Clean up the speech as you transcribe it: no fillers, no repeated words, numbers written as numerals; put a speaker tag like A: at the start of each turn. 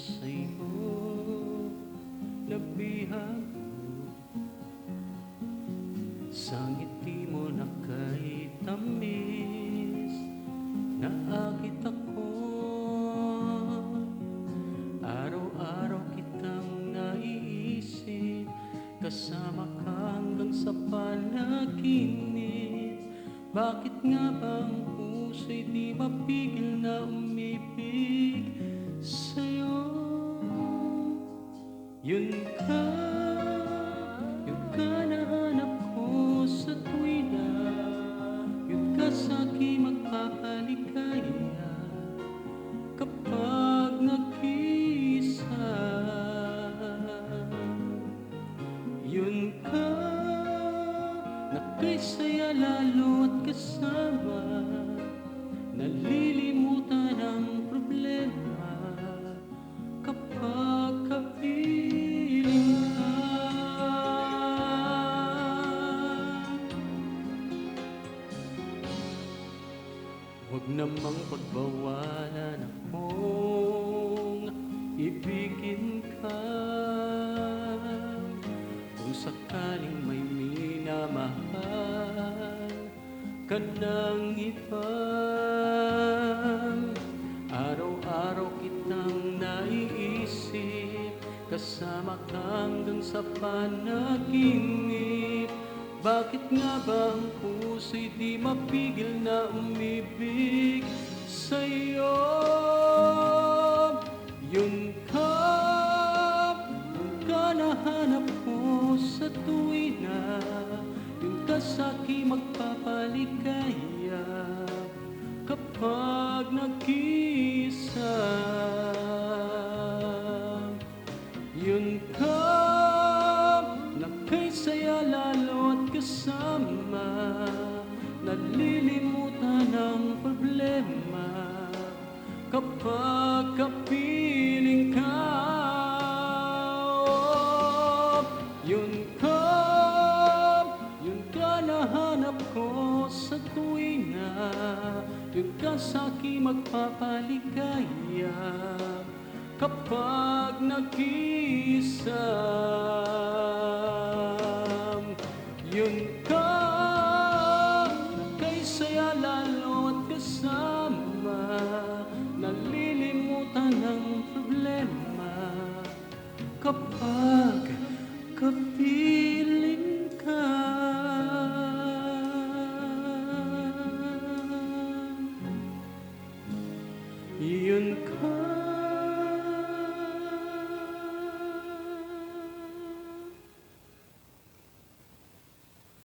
A: sa'yo nabihag sa ngiti mo na kay tamis. Naakit ako, araw-araw kitang naiisip, kasama ka hanggang sa panaginip. Bakit nga ba ang puso'y di mapigil na umibig sa'yo? Yun ka nahanap ko sa tuwina, yun ka sa'king magpapaligaya kapag nag-iisa. Yun ka na kay saya lalo at kasama, nalilimutan ang problema kapag kapiling ka. Huwag namang pagbawalan akong ibigin ka. Kung sakaling may minamahal ka ng iba, araw-araw kitang naiisip, kasama ka hanggang sa panaginip. Bakit nga ba ang puso'y di mapigil na umibig sa'yo? Yun ka nahanap ko sa tuwina, yun ka sa'king magpapaligaya kapag nag-iisa. Yun ka na kay saya lalo at kasama, nalilimutan ang problema kapag kapiling ka. Yun ka nahanap ko sa tuwina, yun ka sa'king magpapaligaya kapag nag-iisa. Yun ka na kay saya lalo at kasama, nalilimutan ang problema kapag kapiling